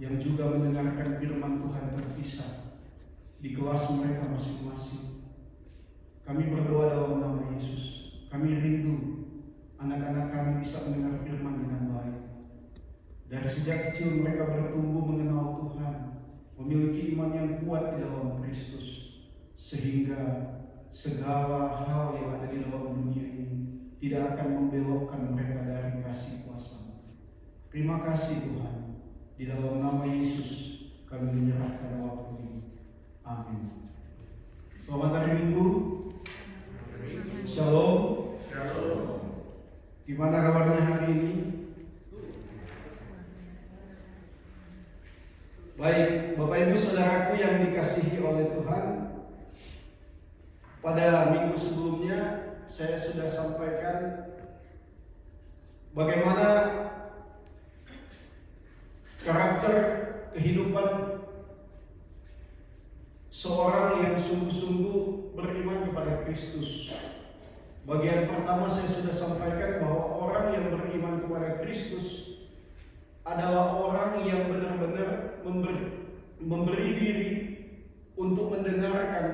yang juga mendengarkan firman Tuhan terpisah di kelas mereka masing-masing. Kami berdoa dalam nama Yesus. Kami rindu anak-anak kami bisa mendengar firman dengan baik. Dari sejak kecil mereka bertumbuh mengenal Tuhan, memiliki iman yang kuat di dalam Kristus, sehingga segala hal yang ada di dalam dunia ini tidak akan membelokkan mereka dari kasih kuasa. Terima kasih Tuhan. Di dalam nama Yesus kami menyerahkan waktu ini. Amin. Selamat hari Minggu. Shalom. Gimana kabarnya hari ini? Baik, Bapak Ibu Saudaraku yang dikasihi oleh Tuhan. Pada minggu sebelumnya saya sudah sampaikan bagaimana karakter kehidupan seorang yang sungguh-sungguh beriman kepada Kristus. Bagian pertama saya sudah sampaikan bahwa orang yang beriman kepada Kristus adalah orang yang benar-benar memberi diri untuk mendengarkan,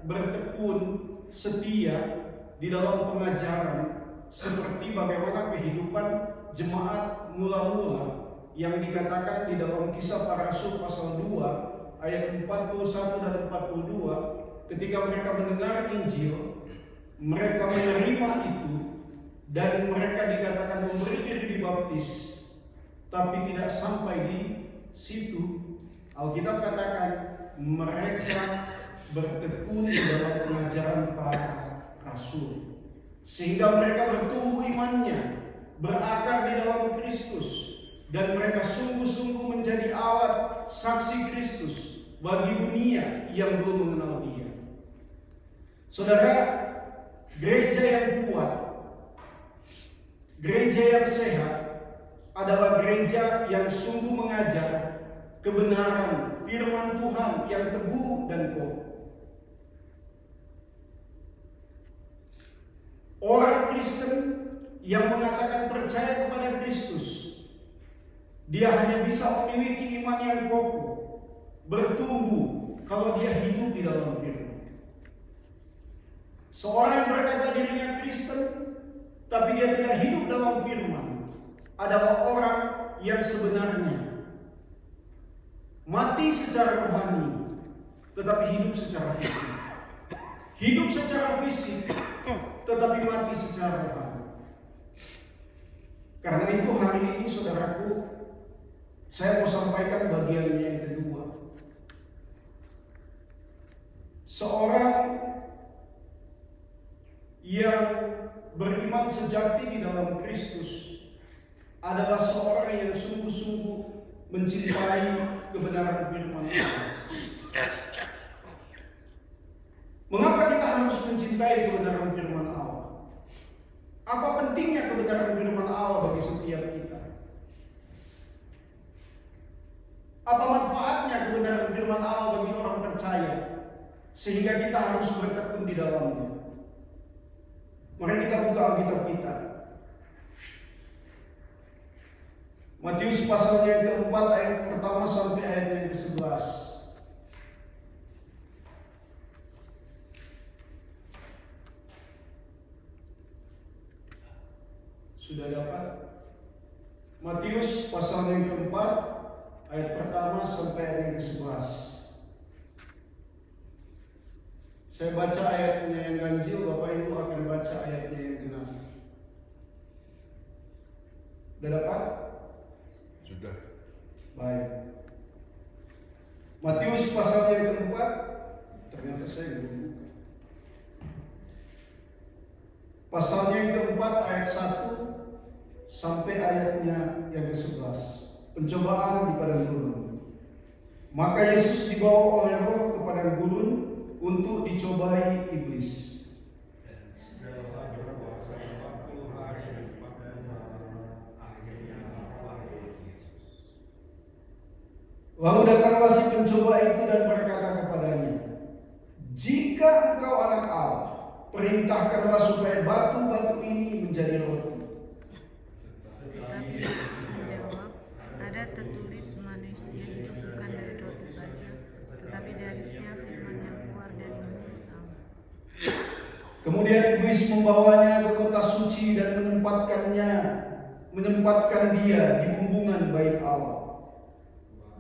bertekun, setia di dalam pengajaran seperti bagaimana kehidupan jemaat mula-mula yang dikatakan di dalam Kisah Para Rasul pasal 2 ayat 41 dan 42, ketika mereka mendengar Injil, mereka menerima itu dan mereka dikatakan memberi diri dibaptis. Tapi tidak sampai di situ. Alkitab katakan mereka bertekun di dalam pengajaran para rasul, sehingga mereka bertumbuh imannya, berakar di dalam Kristus, dan mereka sungguh-sungguh menjadi alat saksi Kristus bagi dunia yang belum mengenal Dia. Saudara, gereja yang kuat, gereja yang sehat adalah gereja yang sungguh mengajar kebenaran firman Tuhan yang teguh dan kokoh. Orang Kristen yang mengatakan percaya kepada Kristus, dia hanya bisa memiliki iman yang kokoh, bertumbuh kalau dia hidup di dalam firman. Seorang yang berkata dirinya Kristen, tapi dia tidak hidup dalam firman, adalah orang yang sebenarnya mati secara rohani, tetapi hidup secara fisik. Hidup secara fisik, tetapi mati secara rohani. Karena itu hari ini saudaraku, saya mau sampaikan bagiannya yang kedua. Seorang yang beriman sejati di dalam Kristus adalah seorang yang sungguh-sungguh mencintai kebenaran firman Tuhan. Mengapa kita harus mencintai kebenaran firman Allah? Apa pentingnya kebenaran firman Allah bagi setiap kita? Apa manfaatnya kebenaran firman Allah bagi orang percaya sehingga kita harus bertekun di dalamnya? Mari kita buka Alkitab kita. Matius pasal yang keempat ayat pertama sampai ayat yang ke-11. Sudah dapat? Matius pasal yang keempat ayat pertama sampai ayat yang ke-11. Saya baca ayatnya yang ganjil, Bapak Ibu akan baca ayatnya yang genap. Sudah dapat? Sudah. Baik. Matius pasal yang keempat, ternyata saya belum buka. Pasalnya yang keempat ayat 1 sampai ayatnya yang ke-11. Pencobaan di padang gurun. Maka Yesus dibawa oleh Roh ke padang gurun untuk dicobai iblis. Lalu datanglah si pencoba itu dan berkata kepadanya, "Jika engkau anak Allah, perintahkanlah supaya batu-batu ini menjadi roti." Tetapi Yesus menjawab, "Ada tertulis, manusia Kemudian iblis membawanya ke kota suci dan menempatkan dia di bumbungan bait Allah.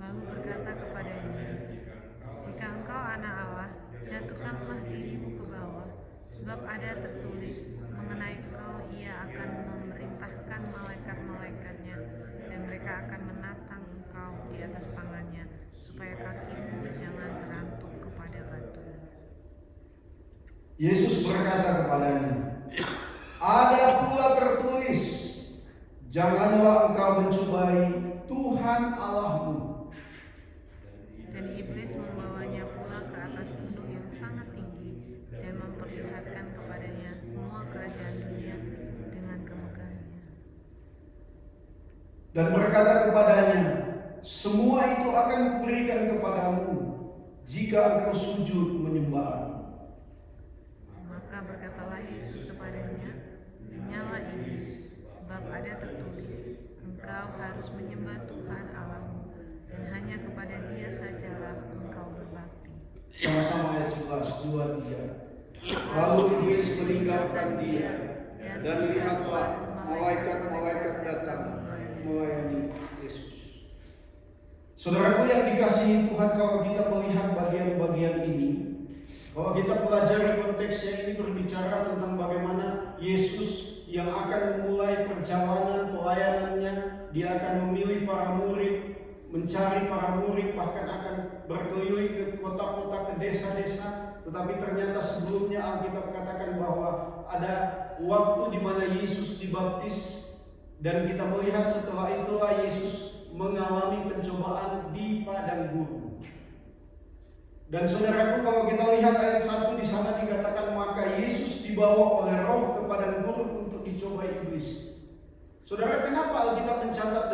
Lalu berkata kepadanya, jika engkau anak Allah, jatuhkanlah dirimu ke bawah, sebab ada tertulis mengenai engkau, ia akan memerintahkan malaikat-malaikatnya, dan mereka akan menatang engkau di atas tangannya, supaya kakimu jangan terantuk kepada batu. Yesus berkata kepadanya, ada pula tertulis, janganlah engkau mencobai Tuhan Allahmu. Dan iblis membawanya pula ke atas gunung yang sangat tinggi dan memperlihatkan kepadanya semua kerajaan dunia dengan kemegahannya. Dan berkata kepadanya, semua itu akan kuberikan kepadamu jika engkau sujud menyembah Aku. Maka berkatalah Yesus kepadanya, denyalah iblis, sebab ada tertulis, engkau harus menyembah Tuhan Allahmu, dan hanya kepada Dia sajalah engkau berbakti. Sama-sama ayat 11, 2, 3. Lalu iblis meninggalkan dia, dan lihatlah malaikat-malaikat datang melayani Yesus. Saudaraku yang dikasihi Tuhan, kalau kita melihat bagian-bagian ini, kalau kita pelajari konteksnya, ini berbicara tentang bagaimana Yesus yang akan memulai perjalanan pelayanannya. Dia akan memilih para murid, mencari para murid, bahkan akan berkeliling ke kota-kota, ke desa-desa. Tetapi ternyata sebelumnya Alkitab katakan bahwa ada waktu di mana Yesus dibaptis, dan kita melihat setelah itulah Yesus mengalami pencobaan di padang gurun. Dan saudaraku, kalau kita lihat ayat 1 di sana dikatakan, maka Yesus dibawa oleh Roh ke padang gurun untuk dicobai iblis. Saudara, kenapa Alkitab mencatat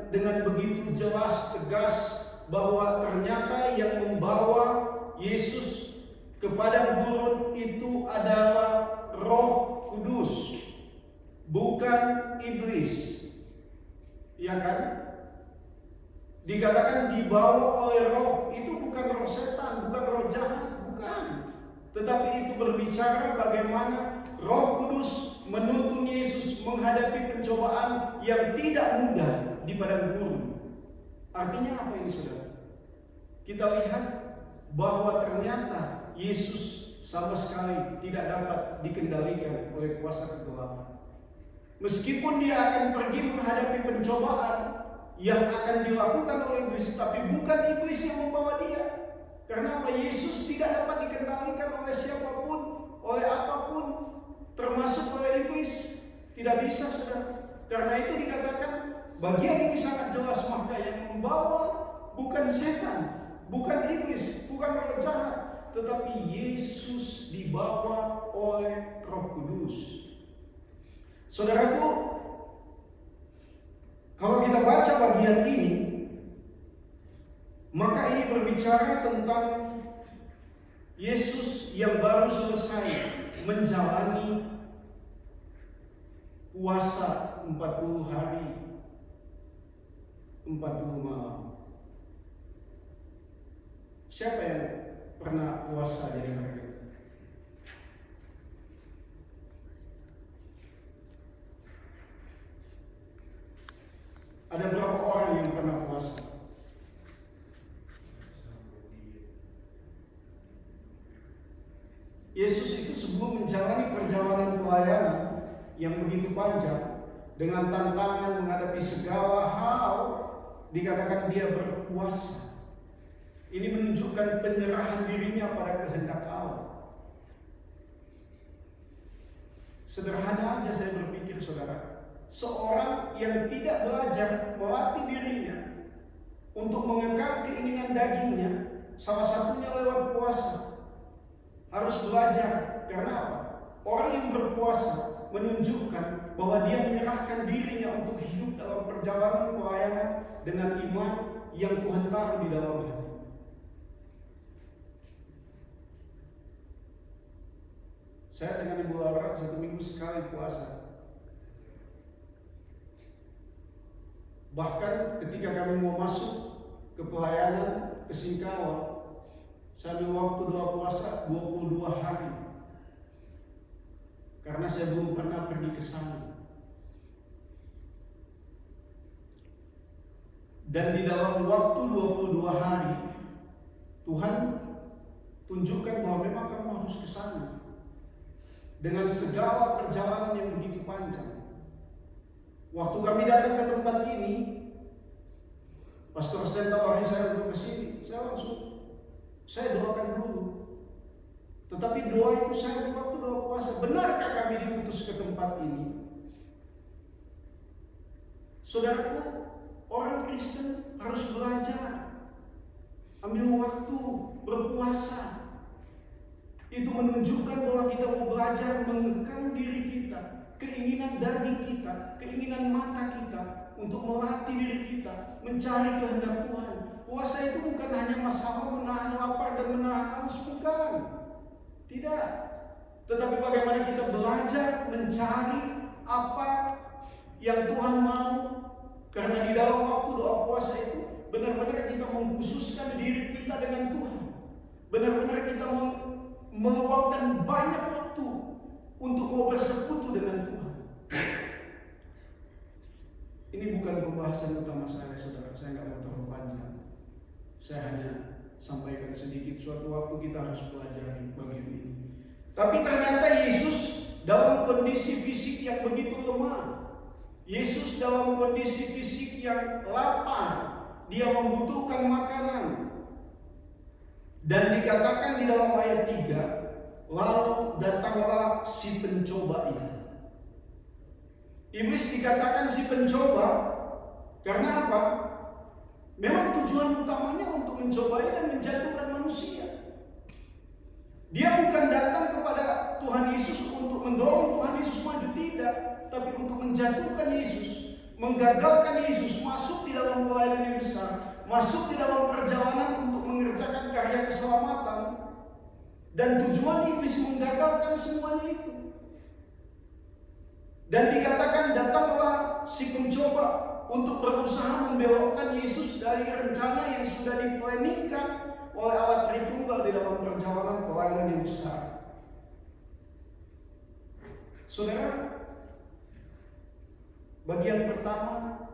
dengan begitu jelas, tegas bahwa ternyata yang membawa Yesus ke padang gurun itu adalah Roh Kudus, bukan iblis. Ya kan? Dikatakan dibawa oleh roh, itu bukan roh setan, bukan roh jahat, bukan. Tetapi itu berbicara bagaimana Roh Kudus menuntun Yesus menghadapi pencobaan yang tidak mudah di padang gurun. Artinya apa ini, saudara? Kita lihat bahwa ternyata Yesus sama sekali tidak dapat dikendalikan oleh kuasa kegelapan. Meskipun dia akan pergi menghadapi pencobaan yang akan dilakukan oleh iblis, tapi bukan iblis yang membawa dia. Karena apa? Yesus tidak dapat dikendalikan oleh siapapun, oleh apapun, termasuk oleh iblis. Tidak bisa, saudara. Karena itu dikatakan bagian ini sangat jelas, maka yang membawa bukan setan, bukan iblis, bukan roh jahat, tetapi Yesus dibawa oleh Roh Kudus. Saudaraku, kalau kita baca bagian ini, maka ini berbicara tentang Yesus yang baru selesai menjalani puasa 40 hari 40 malam. Siapa yang pernah puasa di antara kita? Ada berapa orang yang pernah puasa? Yesus itu sebelum menjalani perjalanan pelayanan yang begitu panjang, dengan tantangan menghadapi segala hal, dikatakan dia berpuasa. Ini menunjukkan penyerahan dirinya pada kehendak Allah. Sederhana aja saya berpikir, saudara. Seorang yang tidak belajar melatih dirinya untuk mengekang keinginan dagingnya, salah satunya lewat puasa. Harus belajar. Karena apa? Orang yang berpuasa menunjukkan bahwa dia menyerahkan dirinya untuk hidup dalam perjalanan pelayanan dengan iman yang Tuhan taruh di dalam hati. Saya dengan Ibu Laura 1 minggu sekali puasa. Bahkan ketika kami mau masuk ke pelayanan ke Singkawang, saya ambil waktu doa puasa 22 hari. karena saya belum pernah pergi ke sana. Dan di dalam waktu 22 hari, Tuhan tunjukkan bahwa memang kamu harus ke sana. Dengan segala perjalanan yang begitu panjang. Waktu kami datang ke tempat ini, Pastor Stan tawari saya untuk ke sini. Saya doakan dulu. Tetapi doa itu saya waktu doa puasa. Benarkah kami diutus ke tempat ini? Saudaraku, orang Kristen harus belajar, ambil waktu berpuasa. Itu menunjukkan bahwa kita mau belajar mengekang diri kita, keinginan daging kita, keinginan mata kita, untuk melatih diri kita, mencari kehendak Tuhan. Puasa itu bukan hanya masalah menahan lapar dan menahan haus, bukan. Tidak. Tetapi bagaimana kita belajar mencari apa yang Tuhan mau. Karena di dalam waktu doa puasa itu benar-benar kita mengkhususkan diri kita dengan Tuhan. Benar-benar kita meluangkan banyak waktu untuk mau bersekutu dengan Tuhan. Ini bukan pembahasan utama saya, saudara. Saya nggak mau terlalu panjang. Saya hanya sampaikan sedikit. Suatu waktu kita harus pelajari bagian ini. Tapi ternyata Yesus dalam kondisi fisik yang begitu lemah. Yesus dalam kondisi fisik yang lapar, dia membutuhkan makanan. Dan dikatakan di dalam ayat 3, lalu datanglah si pencoba itu. Iblis dikatakan si pencoba karena apa? Memang tujuan utamanya untuk mencobai dan menjatuhkan manusia. Dia bukan datang kepada Tuhan Yesus untuk mendorong Tuhan Yesus maju, tidak, tapi untuk menjatuhkan Yesus, menggagalkan Yesus masuk di dalam pelayanan yang besar, masuk di dalam perjalanan untuk mengerjakan karya keselamatan. Dan tujuan iblis menggagalkan semuanya itu. Dan dikatakan datanglah si pencoba untuk berusaha membelokkan Yesus dari rencana yang sudah diplanningkan oleh Allah Tritunggal di dalam perjalanan pelayanan yang besar. Saudara, bagian pertama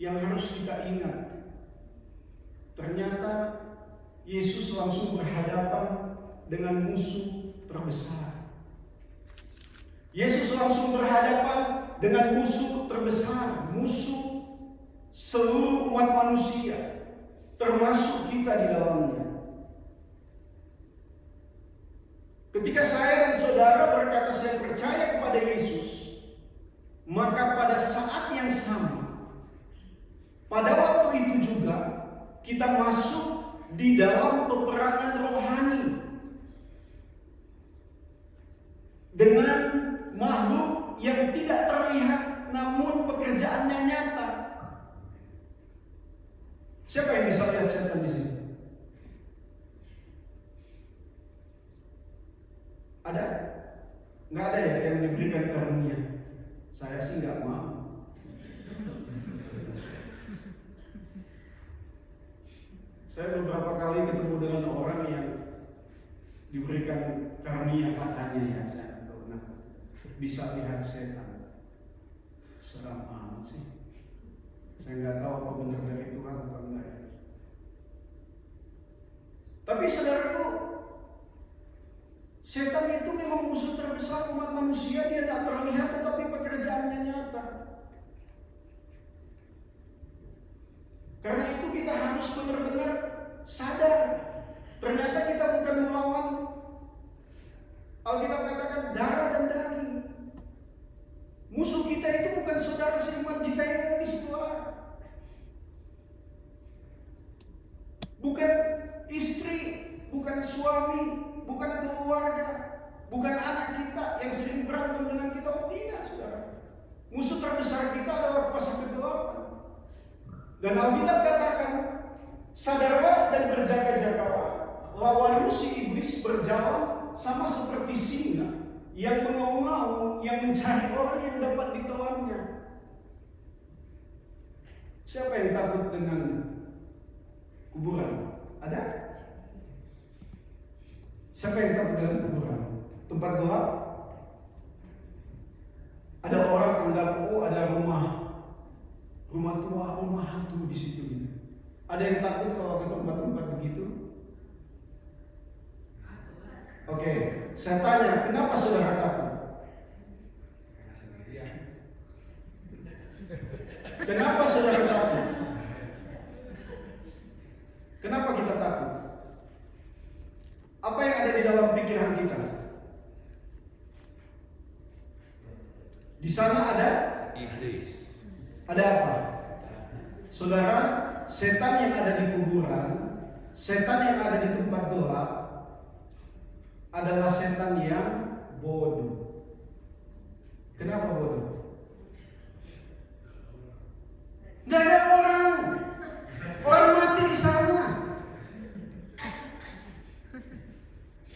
yang harus kita ingat, ternyata Yesus langsung berhadapan dengan musuh terbesar. Yesus langsung berhadapan dengan musuh terbesar, musuh seluruh umat manusia, termasuk kita di dalamnya. Ketika saya dan saudara berkata saya percaya kepada Yesus, maka pada saat yang sama, pada waktu itu juga kita masuk di dalam peperangan rohani dengan makhluk yang tidak terlihat namun pekerjaannya nyata. Siapa yang bisa lihat setan di sini? Ada? Nggak ada ya yang diberikan karunia? Saya sih nggak mau. Saya beberapa kali ketemu dengan orang yang diberikan karunia katanya ya, saya pernah bisa lihat setan. Seram amat sih. Saya nggak tahu apa benar dari Tuhan atau enggak ya. Tapi saudaraku, setan itu memang musuh terbesar umat manusia. Dia tidak terlihat tetapi pekerjaannya nyata. Karena itu kita harus benar-benar sadar. Ternyata kita bukan melawan, Alkitab katakan, darah dan daging. Musuh kita itu bukan saudara seiman kita yang ada di sebelah. Bukan istri, bukan suami, bukan keluarga, bukan anak kita yang sering berantem dengan kita. Oh tidak, saudara. Musuh terbesar kita adalah kuasa kegelapan. Dan Alkitab katakan, sadarlah dan berjaga-jagalah, lawan si iblis berjalan sama seperti singa yang mengaum-ngaum, yang mencari orang yang dapat ditelannya. Siapa yang takut dengan kuburan? Ada? Siapa yang takut dengan kuburan? Tempat gelap? Ada orang anggap, oh ada rumah tua, rumah hantu di situ. Ada yang takut kalau ke tempat-tempat begitu? Oke, saya tanya, kenapa saudara takut? Kenapa saudara takut? Kenapa kita takut? Apa yang ada di dalam pikiran kita? Di sana ada Iblis. Ada apa? Saudara, setan yang ada di kuburan, setan yang ada di tempat gelap adalah setan yang bodoh. Kenapa bodoh? Gak ada orang mati di sana.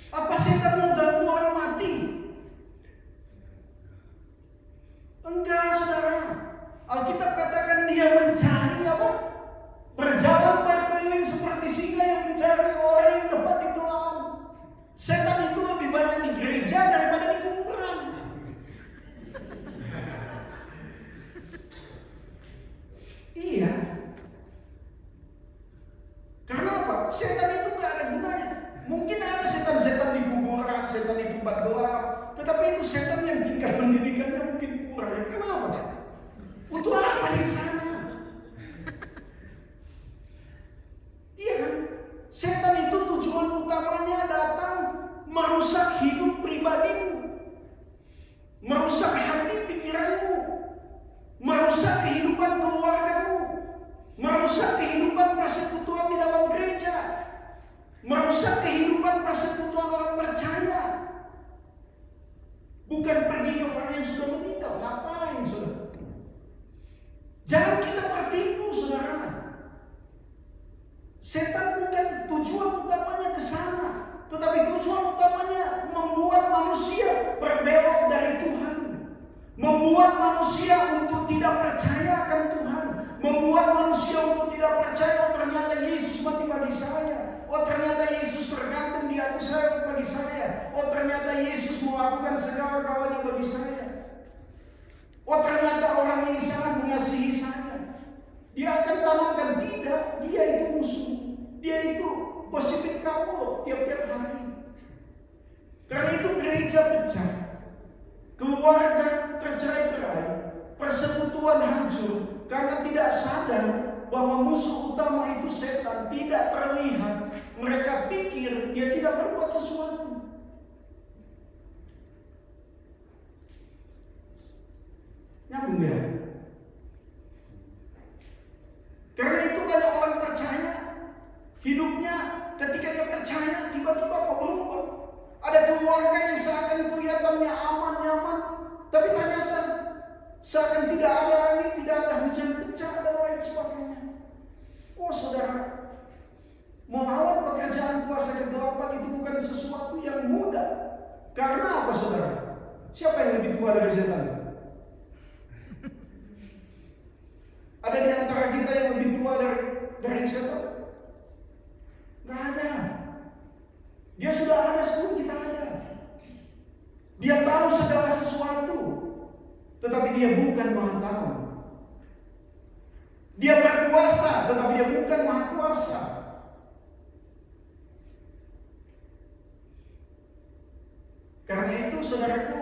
Apa setan mau ganggu orang mati? Enggak, saudara. Alkitab katakan dia mencari apa? Berjalan berkeliling seperti singa yang mencari orang yang dapat ditelan. Setan itu lebih banyak di gereja daripada di kuburan. Iya. Karena apa? Setan itu gak ada gunanya. Mungkin ada setan-setan di kuburan, setan di tempat gelap, tetapi itu setan yang tingkat pendidikannya mungkin kurang. Kenapa? Untuk apa di sana? Iya kan? Setan itu tujuan utamanya datang merusak hidup pribadimu, merusak hati pikiranmu, merusak kehidupan keluargamu, merusak kehidupan persekutuan di dalam gereja, merusak kehidupan persekutuan orang percaya. Bukan pergi ke orang yang sudah meninggal. Ngapain, saudara? Jangan kita tertipu, saudara. Setan bukan tujuan utamanya ke sana, tetapi tujuan utamanya membuat manusia berbelok dari Tuhan, membuat manusia untuk tidak percaya akan Tuhan, membuat manusia untuk tidak percaya, oh ternyata Yesus mati bagi saya, oh ternyata Yesus tergantung di atas saya bagi saya, oh ternyata Yesus melakukan segala-galanya bagi saya, oh ternyata orang ini sangat mengasihi saya. Dia akan tanamkan, tidak, dia itu musuh, dia itu gosipin kamu tiap-tiap hari. Karena itu gereja pecah, keluarga tercerai-berai, persekutuan hancur karena tidak sadar bahwa musuh utama itu setan, tidak terlihat. Mereka pikir dia tidak berbuat sesuatu. Nyambung ya? Karena itu banyak orang percaya, hidupnya ketika dia percaya tiba-tiba kok berubah. Ada keluarga yang seakan kelihatannya aman, nyaman, tapi ternyata seakan tidak ada angin, tidak ada hujan pecah dan lain sebagainya. Oh saudara, melawan pekerjaan kuasa kegelapan itu bukan sesuatu yang mudah. Karena apa saudara? Siapa yang lebih tua dari setan? Ada di antara kita yang lebih tua dari setan? Gak ada. Dia sudah ada sebelum kita ada. Dia tahu segala sesuatu, tetapi dia bukan maha tahu. Dia berkuasa, tetapi dia bukan maha kuasa. Karena itu saudaraku,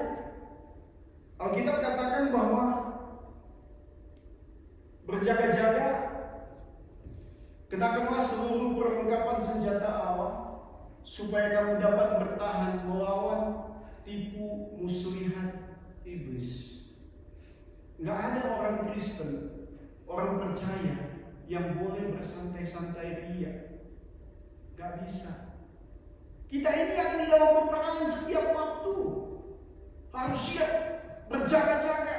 Alkitab katakan bahwa berjaga-jaga, kenakanlah seluruh perlengkapan senjata Allah, supaya kamu dapat bertahan melawan tipu muslihat iblis. Nggak ada orang Kristen, orang percaya yang boleh bersantai-santai ria. Nggak bisa. Kita ini ada di dalam peperangan setiap waktu, harus siap berjaga-jaga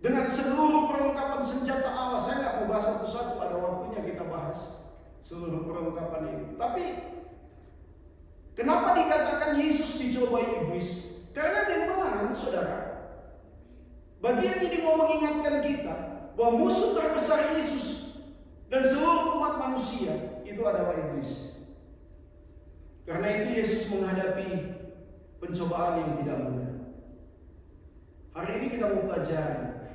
dengan seluruh perlengkapan senjata Allah. Saya nggak mau bahas satu-satu, ada waktunya kita bahas seluruh perlengkapan ini. Tapi kenapa dikatakan Yesus dicobai iblis? Karena memang saudara, bagian ini mau mengingatkan kita bahwa musuh terbesar Yesus dan seluruh umat manusia itu adalah iblis. Karena itu Yesus menghadapi pencobaan yang tidak mudah. Hari ini kita mau pelajari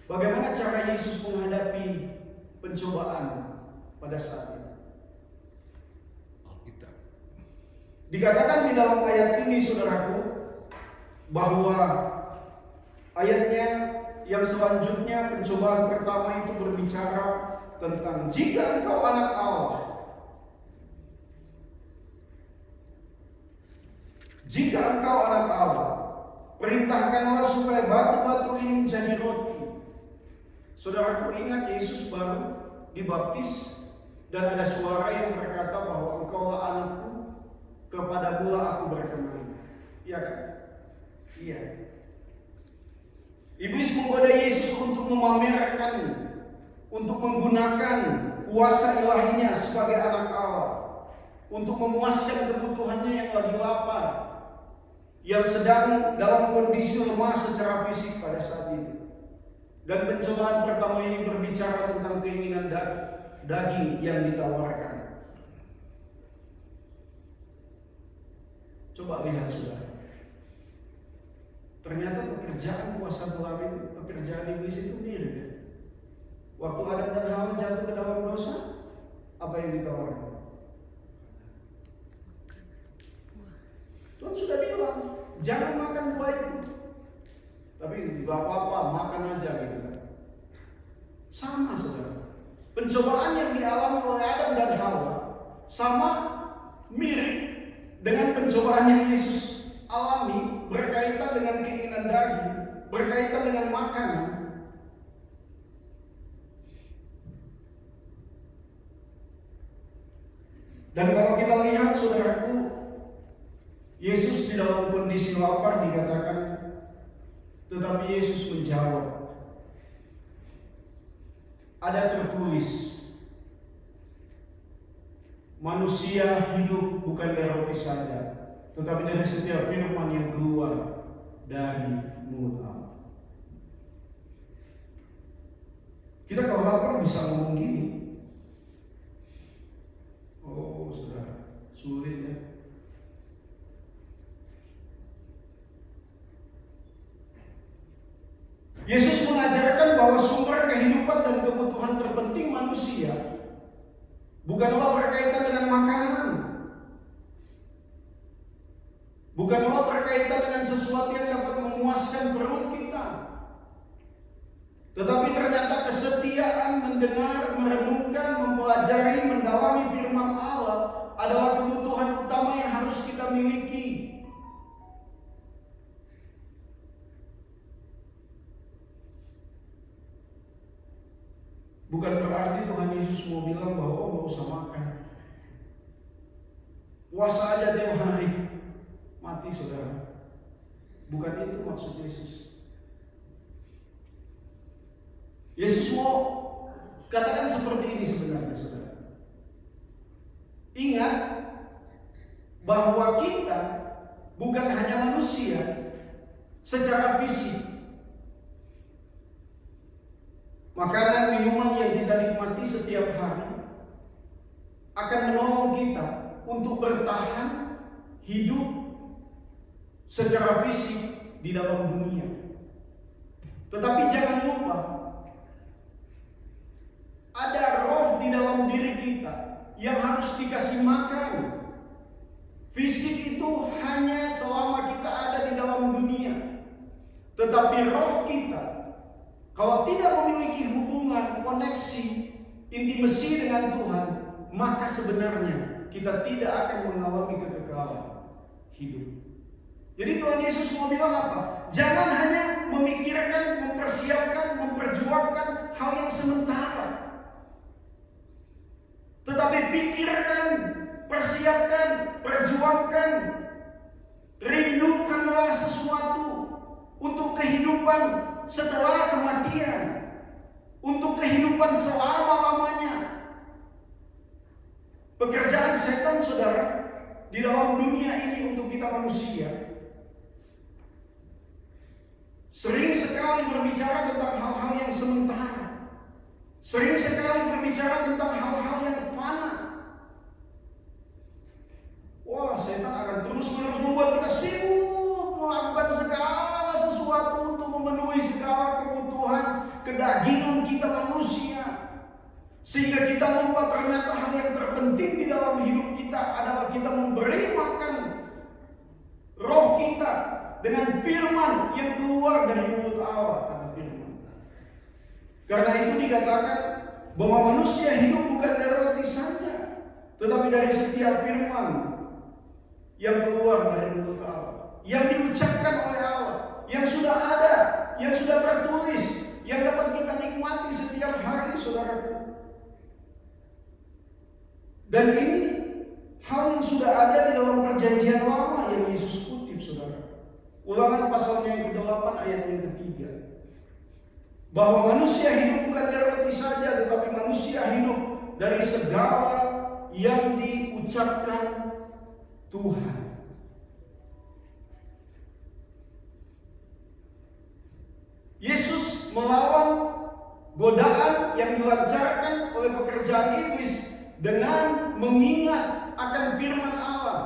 bagaimana cara Yesus menghadapi pencobaan pada saat itu. Alkitab. Dikatakan di dalam ayat ini, saudaraku, bahwa ayatnya yang selanjutnya, pencobaan pertama itu berbicara tentang jika engkau anak Allah, jika engkau anak Allah, perintahkanlah supaya batu-batu ini menjadi roti. Saudaraku, ingat Yesus baru dibaptis dan ada suara yang berkata bahwa engkaulah anakku, kepadamulah aku berkenan. Iya kan? Iya. Iblis menggoda Yesus untuk memamerkan, untuk menggunakan kuasa ilahinya sebagai anak Allah, untuk memuaskan kebutuhannya yang lagi lapar, yang sedang dalam kondisi lemah secara fisik pada saat itu. Dan pencobaan pertama ini berbicara tentang keinginan daging yang ditawarkan. Coba lihat, saudara. Ternyata pekerjaan kuasa Tuhan, pekerjaan iblis itu mirip ya. Waktu Adam dan Hawa jatuh ke dalam dosa, apa yang ditawarkan? Tuhan sudah bilang, jangan makan buah itu. Tapi gak apa-apa, makan aja gitu kan. Sama, saudara. Pencobaan yang dialami oleh Adam dan Hawa sama mirip dengan pencobaan yang Yesus alami, berkaitan dengan keinginan daging, berkaitan dengan makanan. Dan kalau kita lihat, saudaraku, Yesus di dalam kondisi lapar dikatakan, tetapi Yesus menjawab, ada tertulis, manusia hidup bukan dari roti saja, tetapi dari setiap firman yang keluar dari mulut Allah. Kita kalau lapar bisa ngomong gini. Oh, saudara, sulit ya. Yesus mengajarkan bahwa sumber kehidupan dan kebutuhan terpenting manusia bukanlah berkaitan dengan makanan, bukanlah berkaitan dengan sesuatu yang dapat memuaskan perut kita, tetapi ternyata kesetiaan mendengar, merenungkan, mempelajari, mendalami firman Allah adalah kebutuhan utama yang harus kita miliki. Bukan berarti Tuhan Yesus mau bilang bahwa nggak usah makan, puasa aja tiap hari, mati saudara. Bukan itu maksud Yesus. Yesus mau katakan seperti ini sebenarnya, saudara. Ingat bahwa kita bukan hanya manusia secara fisik. Makanan, minuman yang kita nikmati setiap hari akan menolong kita untuk bertahan hidup secara fisik di dalam dunia. Tetapi jangan lupa, ada roh di dalam diri kita yang harus dikasih makan. Fisik itu hanya selama kita ada di dalam dunia. Tetapi roh kita, kalau tidak memiliki hubungan, koneksi, intimasi dengan Tuhan, maka sebenarnya kita tidak akan mengalami kekekalan hidup. Jadi Tuhan Yesus mau bilang apa? Jangan hanya memikirkan, mempersiapkan, memperjuangkan hal yang sementara. Tetapi pikirkan, persiapkan, perjuangkan, rindukanlah sesuatu untuk kehidupan setelah kematian, untuk kehidupan selama-lamanya. Pekerjaan setan, saudara, di dalam dunia ini untuk kita manusia sering sekali berbicara tentang hal-hal yang sementara, sering sekali berbicara tentang hal-hal yang fana. Wah, setan akan terus-menerus membuat kita sibuk melakukan segala kedagingan kita manusia, sehingga kita lupa ternyata hal yang terpenting di dalam hidup kita adalah kita memberi makan roh kita dengan firman yang keluar dari mulut Allah, kata firman. Karena itu dikatakan bahwa manusia hidup bukan dari roti saja, tetapi dari setiap firman yang keluar dari mulut Allah, yang diucapkan oleh Allah, yang sudah ada, yang sudah tertulis, yang dapat kita nikmati setiap hari, saudaraku. Dan ini hal yang sudah ada di dalam perjanjian lama yang Yesus kutip, saudara. Ulangan pasal yang ke-8 ayat yang ke-3. Bahwa manusia hidup bukan dari roti saja, tetapi manusia hidup dari segala yang diucapkan Tuhan. Yesus melawan godaan yang dilancarkan oleh pekerjaan iblis dengan mengingat akan firman Allah.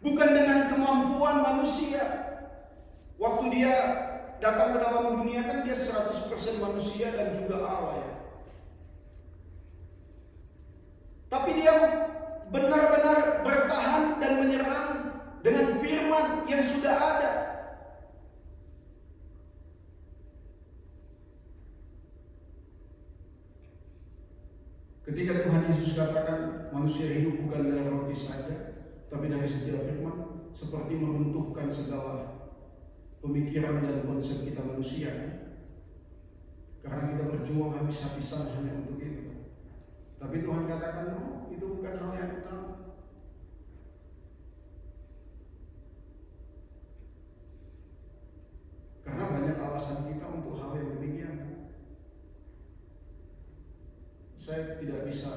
Bukan dengan kemampuan manusia. Waktu dia datang ke dalam dunia kan dia 100% manusia dan juga Allah, ya. Tapi dia benar-benar bertahan dan menyerang dengan firman yang sudah ada. Ketika Tuhan Yesus katakan manusia hidup bukan dari roti saja, tapi dari setiap firman, seperti meruntuhkan segala pemikiran dan konsep kita manusia. Karena kita berjuang habis-habisan hanya untuk itu. Tapi Tuhan katakan, oh, itu bukan hal yang utama. Karena banyak alasan kita untuk hal yang demikian. Saya tidak bisa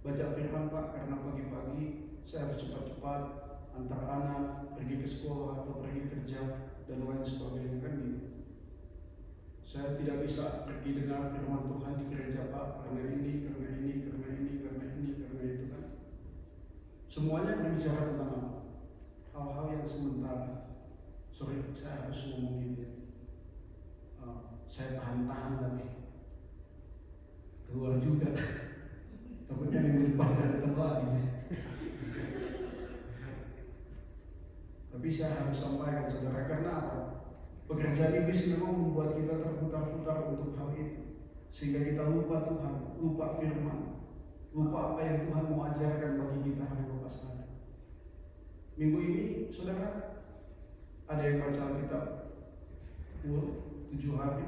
baca firman, Pak, karena pagi-pagi saya harus cepat-cepat antar anak pergi ke sekolah atau pergi kerja dan lain sebagainya, kan gitu. Saya tidak bisa pergi dengar firman Tuhan di gereja, Pak, karena ini, karena ini, karena ini, karena ini, karena itu, kan. Semuanya berbicara tentang hal-hal yang sementara. Sorry, saya harus ngomong gitu ya. Saya tahan-tahan tapi keluar juga. Takutnya minggu depan ada datang lagi. Tapi saya harus sampaikan, saudara, karena apa? Pekerjaan iblis memang membuat kita terputar-putar untuk hal itu, sehingga kita lupa Tuhan, lupa firman, lupa apa yang Tuhan mau ajarkan bagi kita hari lepas hari. Minggu ini, saudara, ada yang baca Alkitab full 7 hari.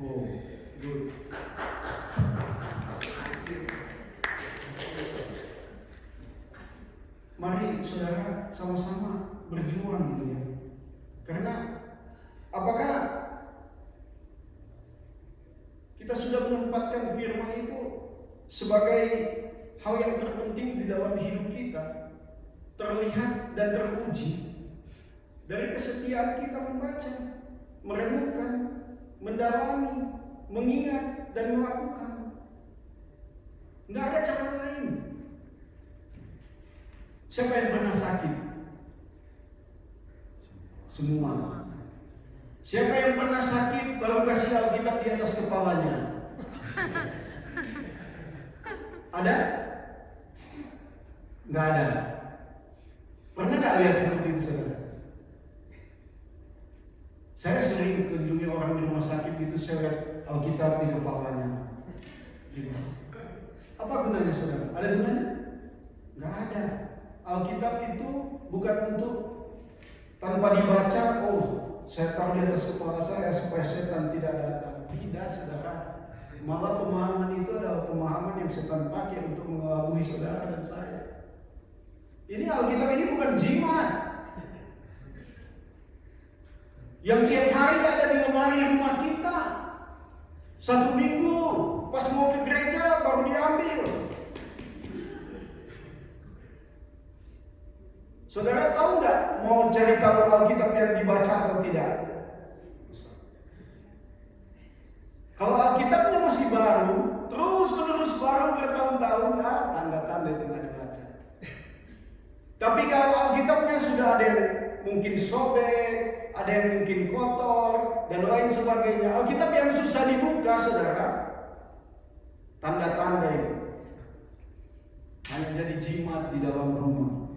Oh, good. Mari saudara sama-sama berjuang gitu ya. Karena apakah kita sudah menempatkan firman itu sebagai hal yang terpenting di dalam hidup kita, terlihat dan teruji dari kesetiaan kita membaca, merenungkan, mendalami, mengingat dan melakukan. Nggak ada cara lain. Siapa yang pernah sakit? Semua. Siapa yang pernah sakit baru kasih Alkitab di atas kepalanya? Ada? Nggak ada. Pernah nggak lihat seperti itu, saudara? Saya sering kunjungi orang di rumah sakit gitu, saya lihat Alkitab di kepalanya. Gitu. Apa gunanya, saudara? Ada gunanya? Nggak ada. Alkitab itu bukan untuk tanpa dibaca, oh, saya taruh di atas kepala saya supaya setan tidak datang. Tidak, saudara. Malah pemahaman itu adalah pemahaman yang setan pakai untuk mengelabui saudara dan saya. Ini Alkitab ini bukan jimat yang tiap hari ada di lemari rumah kita. 1 minggu pas mau ke gereja baru diambil. Saudara tahu nggak mau cari tahu Alkitab yang dibaca atau tidak? Kalau Alkitabnya masih baru, terus menerus baru bertahun-tahun, tanda-tanda itu nggak dibaca. Tapi kalau Alkitabnya sudah ada yang mungkin sobek, ada yang mungkin kotor, dan lain sebagainya. Alkitab yang susah dibuka, saudara, tanda-tanda itu hanya jadi jimat di dalam rumah.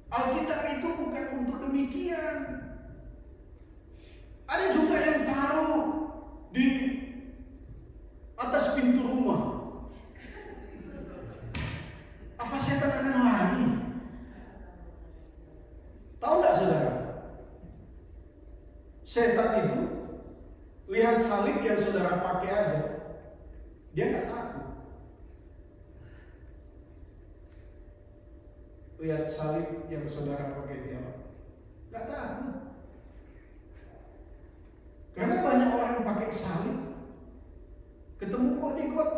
Alkitab itu bukan untuk demikian. Ada juga yang taruh di atas pintu rumah. Apa setan akan lari? Tahu enggak, saudara? Setan itu lihat salib yang saudara pakai aja, dia nggak takut. Lihat salib yang saudara pakai, dia nggak takut. Karena banyak orang yang pakai salib, ketemu kok di got.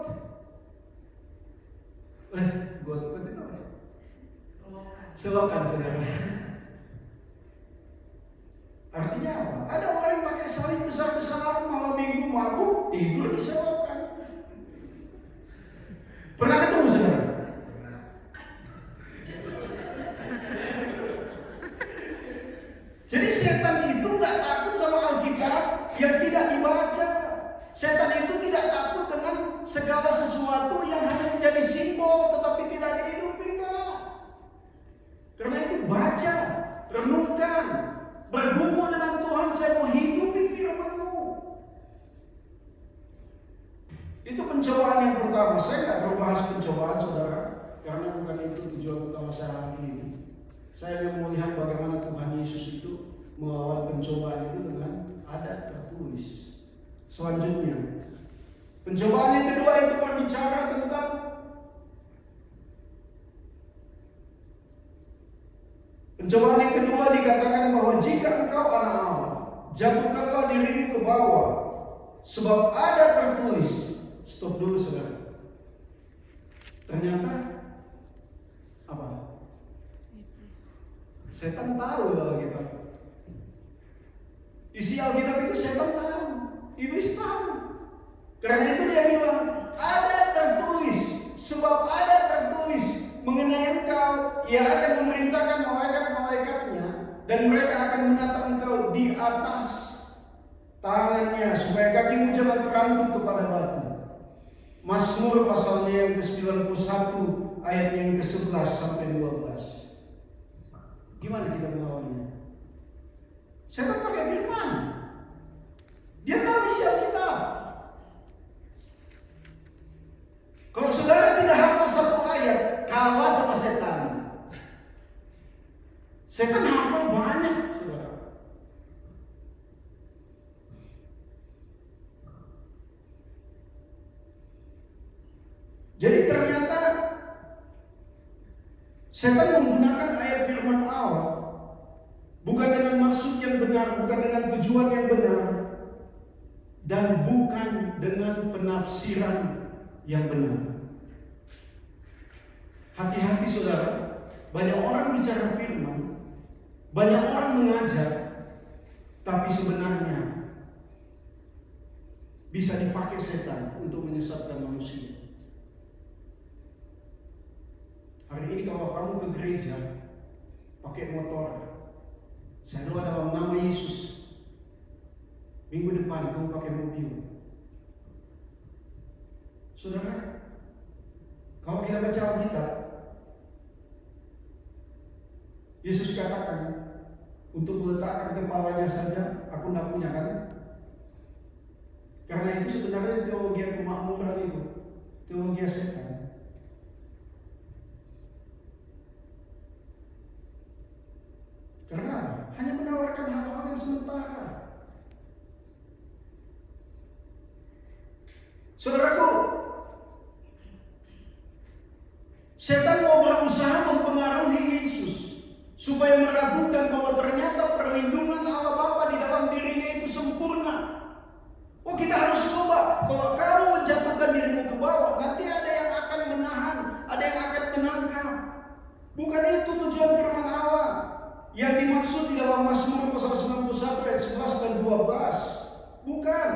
Got itu apa? Selokan, saudara. Artinya apa? Ada orang yang pakai salib besar-besar, malam minggu mabuk, tidur di selokan. Pernah ketemu, saudara? Jadi setan itu nggak takut sama Alkitab yang tidak dibaca. Setan itu tidak takut dengan segala sesuatu yang hanya menjadi simbol tetapi tidak dihidupi, enggak. Karena itu baca, renungkan, bergumul dengan Tuhan, saya mau hidupi firman-Mu. Itu pencobaan yang pertama. Saya nggak perlu bahas pencobaan, saudara, karena bukan itu tujuan utama saya hari ini. Saya ingin melihat bagaimana Tuhan Yesus itu melawan pencobaan itu dengan ada tertulis. Selanjutnya, pencobaan yang kedua itu berbicara tentang pencobaan yang kedua dikatakan bahwa jika engkau anak Allah, jatuhkanlah dirimu ke bawah, sebab ada tertulis. Stop dulu, saudara. Ternyata apa? Setan tahu kalau kita. Isi Alkitab itu setan tahu, iblis tahu. Karena itu dia bilang, ada tertulis, sebab ada tertulis mengenai engkau, ia akan memerintahkan malaikat-malaikatnya dan mereka akan menatang engkau di atas tangannya supaya kakimu jangan terantuk kepada batu. Mazmur pasalnya yang ke-91 ayat yang ke-11 sampai 12. Gimana kita melawannya? Setan pakai firman. Dia tahu isi Alkitab. Kalau saudara tidak hafal satu ayat, kalah sama setan. Setan hafal banyak, saudara. Jadi ternyata setan menggunakan ayat firman Allah bukan dengan maksud yang benar, bukan dengan tujuan yang benar, dan bukan dengan penafsiran yang benar. Hati-hati, saudara. Banyak orang bicara firman, banyak orang mengajar, tapi sebenarnya bisa dipakai setan untuk menyesatkan manusia. Hari ini kalau kamu ke gereja pakai motor, saya doa dalam nama Yesus, minggu depan kamu pakai mobil. Saudara, kalau kita baca Alkitab, Yesus katakan, untuk meletakkan kepalanya saja aku tidak punya, kan? Karena itu sebenarnya teologi kemakmuran itu, teologi setan. Karena apa? Hanya menawarkan hal-hal yang sementara. Saudaraku, setan mau berusaha mempengaruhi Yesus supaya meragukan bahwa ternyata perlindungan Allah Bapa di dalam dirinya itu sempurna. Oh, kita harus coba. Kalau kamu menjatuhkan dirimu ke bawah, nanti ada yang akan menahan, ada yang akan menangkap. Bukan itu tujuan firman Allah yang dimaksud di dalam Mazmur pasal 91 ayat 11 dan 12. Bukan.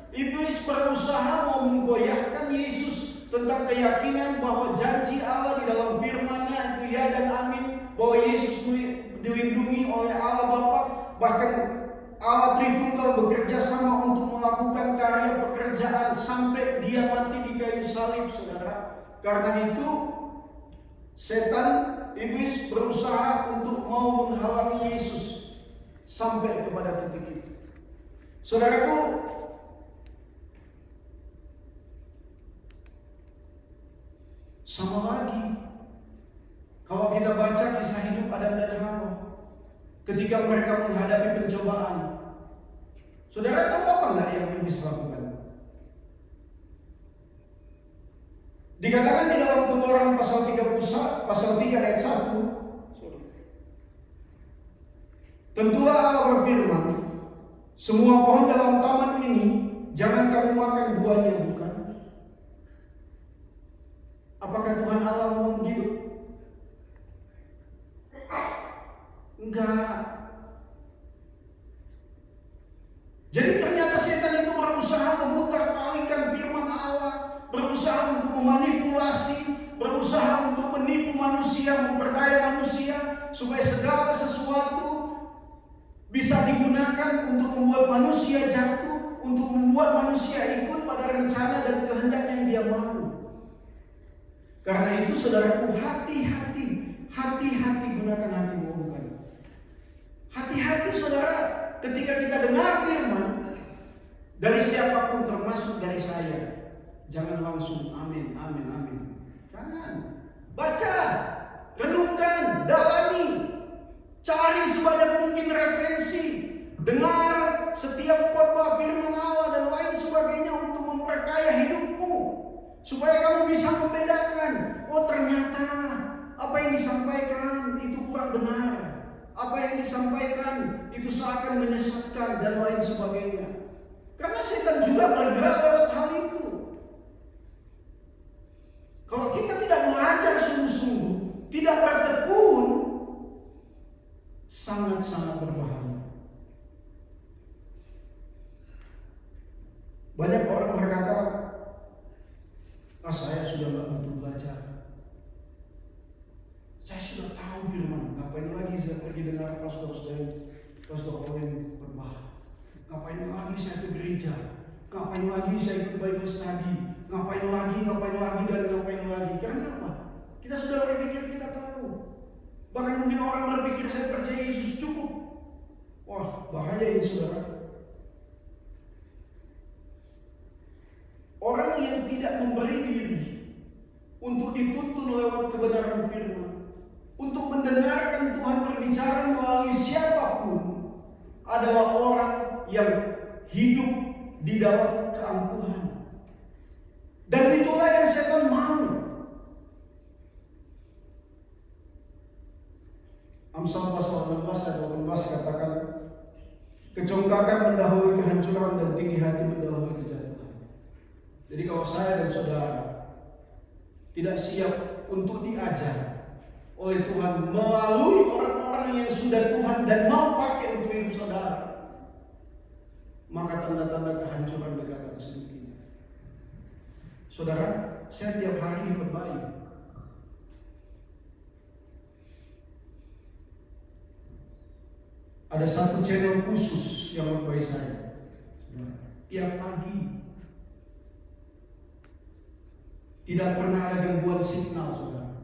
Iblis berusaha mau menggoyahkan Yesus tentang keyakinan bahwa janji Allah di dalam firman-Nya itu ya dan amin, bahwa Yesus dilindungi oleh Allah Bapa, bahkan Allah Tritunggal bekerja sama untuk melakukan karya pekerjaan sampai Dia mati di kayu salib, saudara. Karena itu setan, iblis berusaha untuk mau menghalangi Yesus sampai kepada titik itu. Saudaraku, sama lagi kalau kita baca kisah hidup Adam dan Hawa ketika mereka menghadapi pencobaan. Saudara tahu apa enggak yang iblis lakukan? Dikatakan di dalam Keluaran pasal 3 ayat 1, tentulah Allah berfirman, semua pohon dalam taman ini jangan kamu makan buahnya, bukan? Apakah Tuhan Allah ngomong begitu? Enggak. Jadi ternyata setan itu berusaha memutarbalikkan firman Allah, berusaha untuk memanipulasi, berusaha untuk menipu manusia, memperdaya manusia supaya segala sesuatu bisa digunakan untuk membuat manusia jatuh, untuk membuat manusia ikut pada rencana dan kehendak yang dia mau. Karena itu saudaraku, hati-hati gunakan hatimu, bukan. Hati-hati saudara, ketika kita dengar firman dari siapapun termasuk dari saya, jangan langsung amin. Jangan. Baca, renungkan, dalami, cari sebanyak mungkin referensi, dengar setiap khotbah firman Allah dan lain sebagainya untuk memperkaya hidupmu, supaya kamu bisa membedakan, oh ternyata apa yang disampaikan itu kurang benar, apa yang disampaikan itu seakan menyesatkan dan lain sebagainya. Karena setan juga bergerak lewat hal itu. Kalau kita tidak belajar sungguh-sungguh, tidak bertekun, sangat-sangat berbahaya. Banyak orang berkata, saya sudah gak butuh belajar, saya sudah tahu firman, ngapain lagi saya pergi dengar pastor Owen khotbah, ngapain lagi saya ke gereja, ngapain lagi saya ikut Bible study, ngapain lagi. Karena apa? Kita sudah berpikir kita tahu. Bahkan mungkin orang berpikir saya percaya Yesus cukup. Wah, bahaya ini saudara. Orang yang tidak memberi diri untuk dituntun lewat kebenaran firman, untuk mendengarkan Tuhan berbicara melalui siapapun, adalah orang yang hidup di dalam keangkuhan. Dan itulah yang setan mau. Amsal pasal 16 ayat 18 katakan, kecongkakan mendahului kehancuran dan tinggi hati mendahului kejatuhan. Jadi kalau saya dan saudara tidak siap untuk diajar oleh Tuhan melalui orang-orang yang sudah Tuhan dan mau pakai untuk hidup saudara, maka tanda-tanda kehancuran dekat pada hidup kita. Saudara, saya tiap hari dikhotbahi. Ada satu channel khusus yang khotbahi saya. Tiap pagi. Tidak pernah ada gangguan signal, saudara.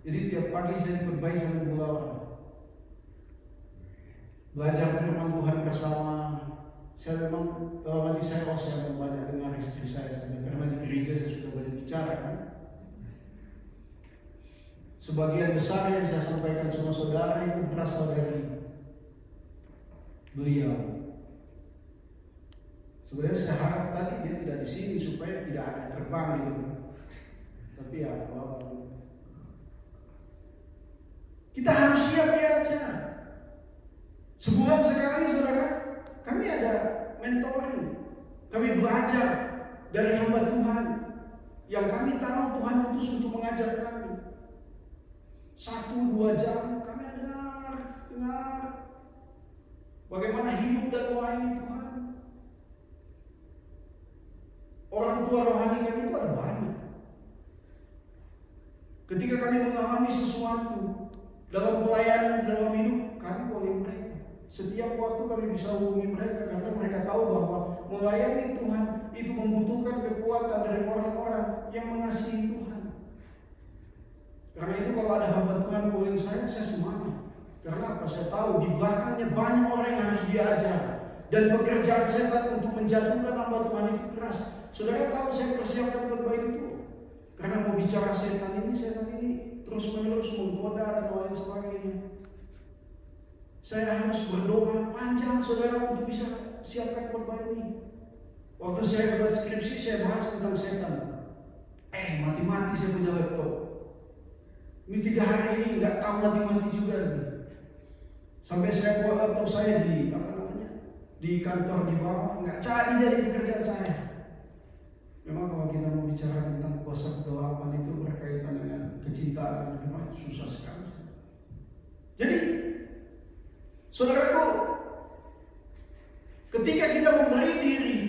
Jadi tiap pagi saya khotbahi sampai mulai belajar firman Tuhan bersama. Saya memang dalam hati saya mau banyak dengar istri saya karena di gereja saya sudah banyak bicara kan. Sebagian besar yang saya sampaikan sama saudara itu berasal dari beliau. Sebenarnya saya harap tadi dia tidak di sini supaya tidak ada terbang gitu. Tapi ya apa-apa. Kita harus siap diajar. Sebulan sekali saudara, kami ada mentoring. Kami belajar dari hamba Tuhan yang kami tahu Tuhan utus untuk mengajar kami. 1-2 jam kami dengar bagaimana hidup dan melayani Tuhan. Orang tua rohani kami itu ada banyak. Ketika kami mengalami sesuatu dalam pelayanan, dalam hidup, kami oleh mereka. Setiap waktu kami bisa hubungi mereka karena mereka tahu bahwa melayani Tuhan itu membutuhkan kekuatan dari orang-orang yang mengasihi Tuhan. Karena itu kalau ada hamba Tuhan calling saya semangat. Karena apa? Saya tahu di belakangnya banyak orang yang harus diajar. Dan pekerjaan setan untuk menjatuhkan hamba Tuhan itu keras. Saudara tahu saya persiapkan khotbah itu karena mau bicara setan ini terus menerus menggoda dan lain sebagainya. Saya harus berdoa panjang saudara untuk bisa siapkan khotbah ini. Waktu saya buat skripsi saya bahas tentang setan. Mati-mati saya punya laptop. Ini 3 hari ini nggak tahu mati-mati juga. Sampai saya buat laptop saya di kantor di bawah, nggak jadi pekerjaan saya. Memang kalau kita mau bicara tentang kuasa kegelapan itu berkaitan dengan kecintaan, memang susah sekali. Jadi, saudaraku, ketika kita memberi diri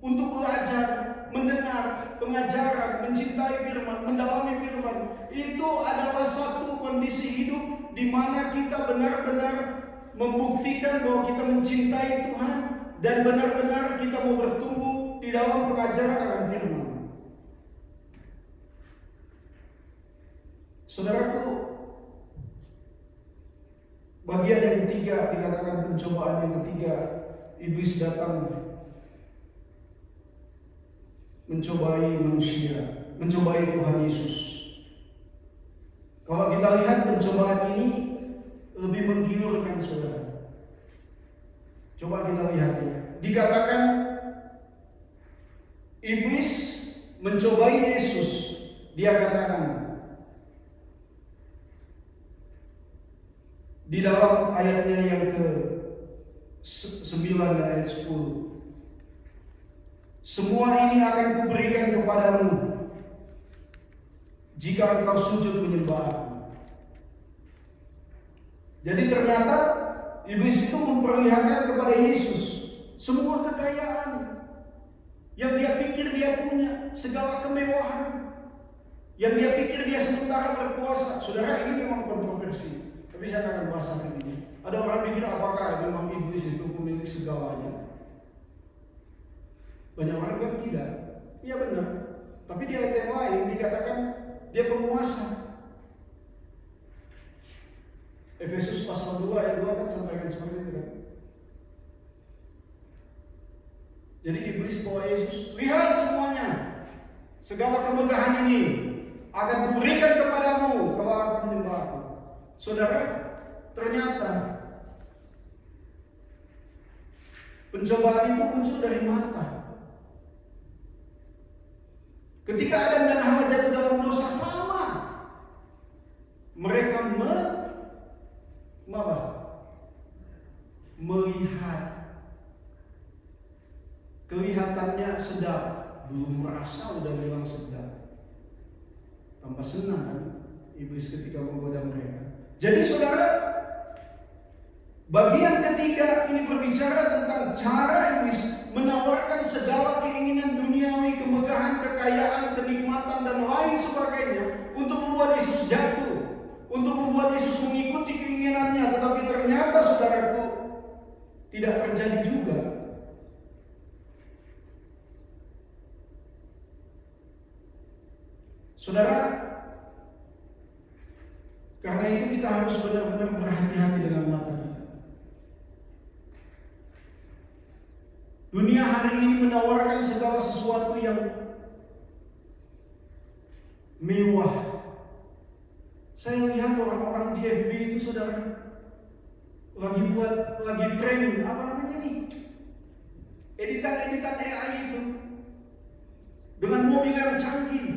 untuk belajar, mendengar pengajaran, mencintai firman, mendalami firman, itu adalah satu kondisi hidup di mana kita benar-benar membuktikan bahwa kita mencintai Tuhan dan benar-benar kita mau bertumbuh di dalam pengajaran akan firman. Saudaraku, bagian yang ketiga dikatakan pencobaan yang ketiga, iblis datang mencobai manusia, mencobai Tuhan Yesus. Kalau kita lihat pencobaan ini lebih menggiurkan saudara. Coba kita lihat ya. Dikatakan iblis mencobai Yesus. Dia katakan di dalam ayatnya yang ke-9 dan ayat 10. Semua ini akan kuberikan kepadamu jika engkau sujud menyembah. Jadi ternyata iblis itu memperlihatkan kepada Yesus semua kekayaan yang dia pikir dia punya, segala kemewahan yang dia pikir dia sementara berkuasa. Saudara, ini memang kontroversi, tapi saya akan bahas hari ini. Ada orang pikir apakah memang iblis itu pemilik segalanya? Banyak orang bilang tidak. Iya benar, tapi di ayat yang lain dikatakan dia penguasa. Efesus pasal 2 ayat 2 kan sampaikan seperti itu kan. Jadi iblis bawa Yesus, lihat semuanya, segala kemegahan ini akan kuberikan kepadamu kalau aku menyembah aku. Saudara, ternyata pencobaan itu muncul dari mata. Ketika Adam dan Hawa jatuh dalam dosa sama, mereka melihat, kelihatannya sedap, belum merasa udah bilang sedap. Tambah senang kan iblis ketika menggoda mereka. Jadi saudara, bagian ketiga ini berbicara tentang cara iblis menawarkan segala keinginan duniawi, kemegahan, kekayaan, kenikmatan dan lain sebagainya untuk membuat Yesus jatuh, untuk membuat Yesus mengikuti keinginannya. Tetapi ternyata saudaraku, tidak terjadi juga. Saudara, karena itu kita harus benar-benar berhati-hati dengan mata kita. Dunia hari ini menawarkan segala sesuatu yang mewah. Saya lihat orang-orang di FB itu saudara lagi tren apa namanya nih, editan AI itu dengan mobil yang canggih,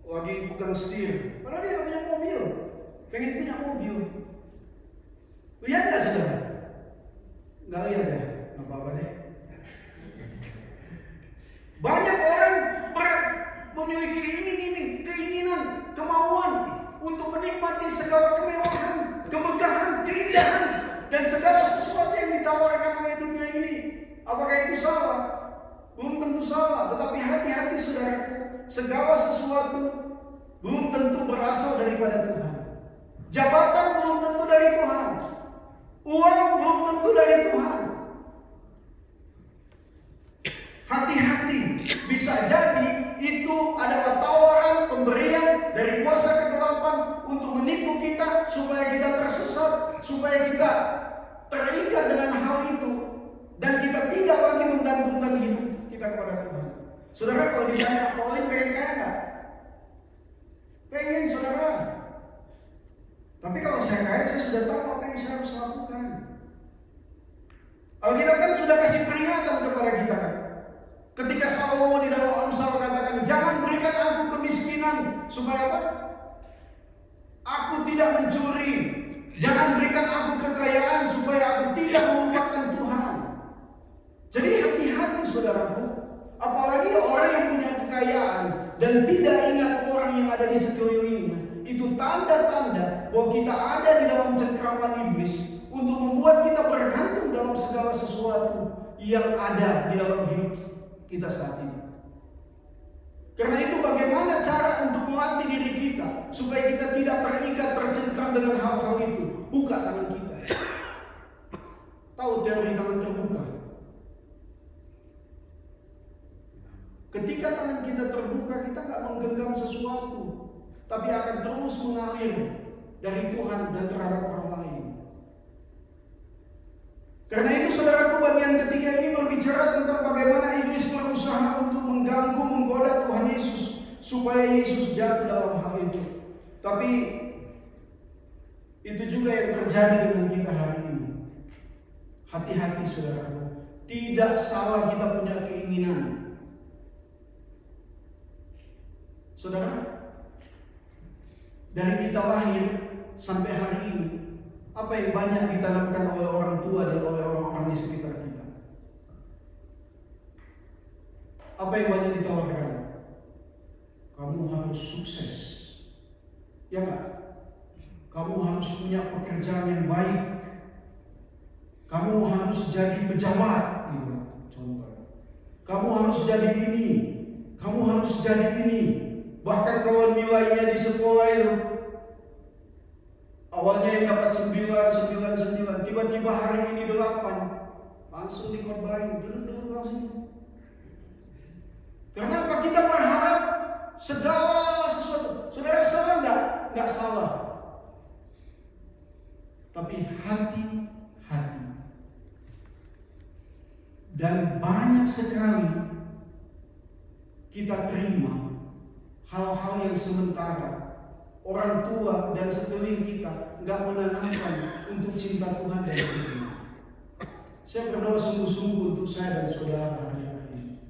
lagi pegang setir, padahal dia nggak punya mobil, pengen punya mobil. Lihat nggak saudara? Nggak lihat ya, nggak apa-apa deh. Banyak orang memiliki iming-iming, keinginan, kemauan untuk menikmati segala kemewahan, kemegahan, keindahan, dan segala sesuatu yang ditawarkan oleh dunia ini. Apakah itu salah? belum tentu salah. Tetapi hati-hati saudaraku, segala sesuatu belum tentu berasal daripada Tuhan. Jabatan belum tentu dari Tuhan. Uang belum tentu dari Tuhan. Hati-hati, bisa jadi itu adalah tawaran pemberian dari kuasa kegelapan untuk menipu kita supaya kita tersesat, supaya kita terikat dengan hal itu dan kita tidak lagi menggantungkan hidup kita kepada Tuhan. Saudara, kalau ditanya Pauline pengen kaya nggak? Pengen, saudara. Tapi kalau saya kaya, saya sudah tahu apa yang saya harus lakukan. Alkitab kan sudah kasih peringatan kepada kita kan. Ketika Salomo di dalam Amsal katakan, jangan berikan aku kemiskinan supaya apa? Aku tidak mencuri. Jangan berikan aku kekayaan supaya aku tidak melupakan Tuhan. Jadi hati-hati saudaraku. Apalagi orang yang punya kekayaan dan tidak ingat orang yang ada di sekelilingnya. Itu tanda-tanda bahwa kita ada di dalam cengkraman iblis untuk membuat kita bergantung dalam segala sesuatu yang ada di dalam hidup kita saat ini. Karena itu bagaimana cara untuk melatih diri kita supaya kita tidak terikat, tercengkram dengan hal-hal itu? Buka tangan kita. Tahu teori tangan terbuka? Ketika tangan kita terbuka, kita nggak menggenggam sesuatu, tapi akan terus mengalir dari Tuhan dan terhadap orang lain. Karena itu saudaraku, bagian ketiga ini berbicara tentang bagaimana iblis berusaha untuk mengganggu, menggoda Tuhan Yesus supaya Yesus jatuh dalam hal itu. Tapi itu juga yang terjadi dengan kita hari ini. Hati-hati saudaraku, tidak salah kita punya keinginan. Saudara, dari kita lahir sampai hari ini, apa yang banyak ditanamkan oleh orang tua dan oleh orang-orang di sekitar kita? Apa yang banyak ditawarkan? Kamu harus sukses, ya nggak? Kamu harus punya pekerjaan yang baik. Kamu harus jadi pejabat, gitu. Contoh. Kamu harus jadi ini. Kamu harus jadi ini. Bahkan kalau nilainya di sekolah itu, awalnya yang dapat 9, tiba-tiba hari ini 8, langsung dikorbanin, duduk langsung. Karena apa? Kita berharap segala sesuatu. Saudara salah nggak? Nggak salah. Tapi hati-hati. Dan banyak sekali kita terima hal-hal yang sementara. Orang tua dan sekeliling kita nggak menanamkan untuk cinta Tuhan dan diri. Saya berdoa sungguh-sungguh untuk saya dan saudara hari ini.